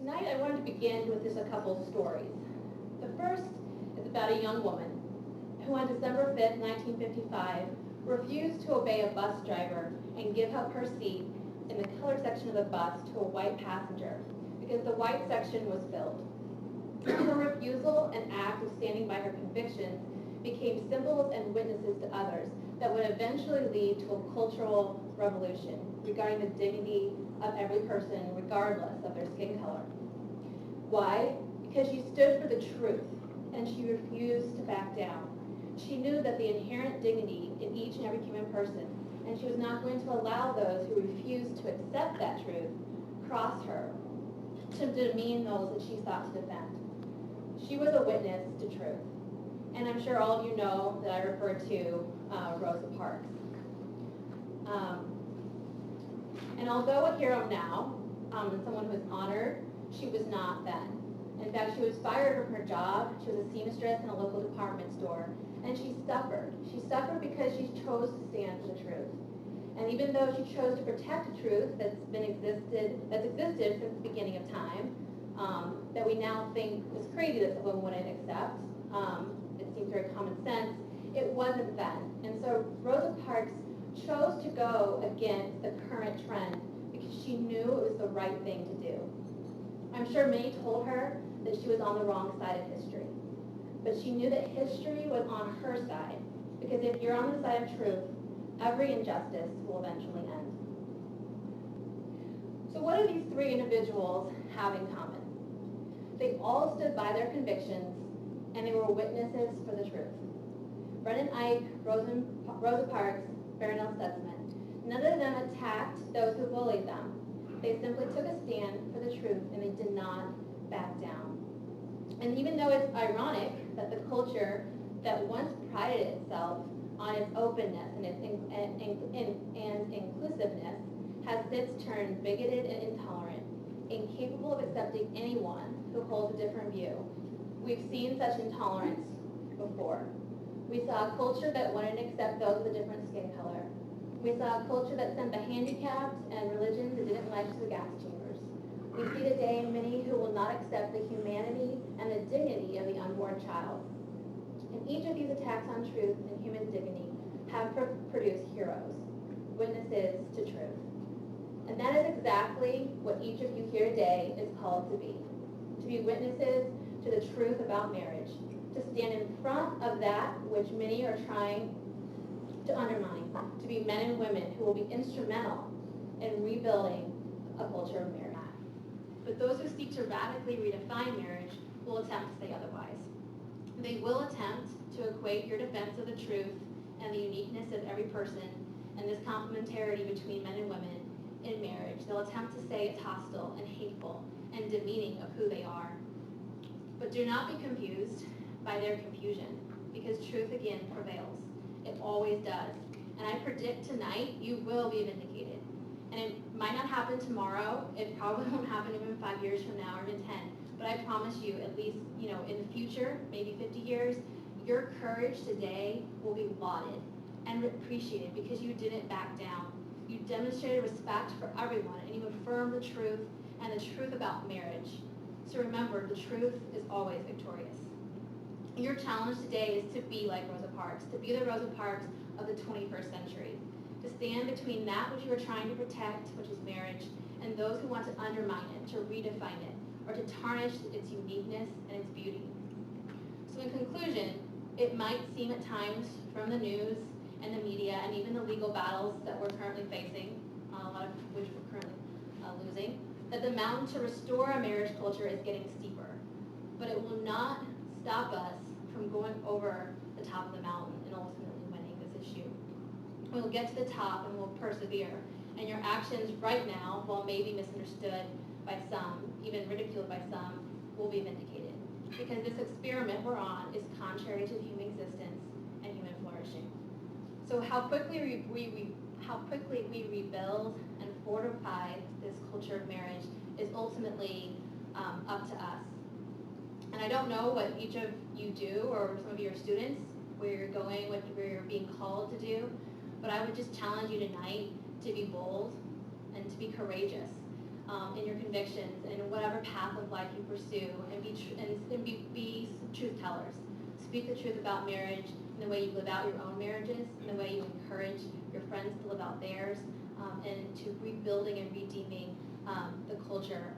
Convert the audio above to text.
Tonight I wanted to begin with just a couple of stories. The first is about a young woman who on December 5th, 1955, refused to obey a bus driver and give up her seat in the colored section of the bus to a white passenger because the white section was filled. Her refusal and act of standing by her convictions became symbols and witnesses to others that would eventually lead to a cultural revolution regarding the dignity of every person regardless of their skin color. Why? Because she stood for the truth and she refused to back down. She knew that the inherent dignity in each and every human person, and she was not going to allow those who refused to accept that truth cross her to demean those that she sought to defend. She was a witness to truth. And I'm sure all of you know that I refer to Rosa Parks. And although a hero now, and someone who is honored, she was not then. In fact, she was fired from her job. She was a seamstress in a local department store. And she suffered. She suffered because she chose to stand for the truth. And even though she chose to protect a truth that's existed since the beginning of time, that we now think is crazy that someone wouldn't accept, it seems very common sense, it wasn't then. And so Rosa Parks chose to go against the current trend because she knew it was the right thing to do. I'm sure many told her that she was on the wrong side of history. But she knew that history was on her side, because if you're on the side of truth, every injustice will eventually end. So what do these three individuals have in common? They all stood by their convictions, and they were witnesses for the truth. Brendan Ike, Rosa Parks, Farnell Stutzman, none of them attacked those who bullied them. They simply took a stand for the truth, and they did not back down. And even though it's ironic that the culture that once prided itself on its openness and its inclusiveness has since turned bigoted and intolerant, incapable of accepting anyone who holds a different view. We've seen such intolerance before. We saw a culture that wouldn't accept those with a different skin color. We saw a culture that sent the handicapped and religions that didn't like to the gas chambers. We see today many who will not accept the humanity and the dignity of the unborn child. And each of these attacks on truth and human dignity have produced heroes, witnesses to truth. And that is exactly what each of you here today is called to be witnesses to the truth about marriage, to stand in front of that which many are trying to undermine, to be men and women who will be instrumental in rebuilding a culture of marriage. But those who seek to radically redefine marriage will attempt to say otherwise. They will attempt to equate your defense of the truth and the uniqueness of every person and this complementarity between men and women in marriage. They'll attempt to say it's hostile and hateful and demeaning of who they are. But do not be confused by their confusion, because truth again prevails. It always does. And I predict tonight you will be vindicated. And it might not happen tomorrow. It probably won't happen even 5 years from now or even 10. But I promise you, at least, in the future, maybe 50 years, your courage today will be lauded and appreciated because you didn't back down. You demonstrated respect for everyone, and you affirmed the truth and the truth about marriage. So remember, the truth is always victorious. Your challenge today is to be like Rosa Parks, to be the Rosa Parks of the 21st century, to stand between that which you are trying to protect, which is marriage, and those who want to undermine it, to redefine it, or to tarnish its uniqueness and its beauty. So in conclusion, it might seem at times from the news and the media and even the legal battles that we're currently facing, a lot of which we're currently losing, that the mountain to restore a marriage culture is getting steeper. But it will not stop us from going over the top of the mountain and ultimately winning this issue. We'll get to the top and we'll persevere. And your actions right now, while maybe misunderstood by some, even ridiculed by some, will be vindicated. Because this experiment we're on is contrary to human existence and human flourishing. So how quickly we rebuild and fortify this culture of marriage is ultimately up to us. And I don't know what each of you do, or some of your students, where you're going, where you're being called to do, but I would just challenge you tonight to be bold and to be courageous. in your convictions and in whatever path of life you pursue, and be truth tellers. Speak the truth about marriage in the way you live out your own marriages, in the way you encourage your friends to live out theirs, and to rebuilding and redeeming the culture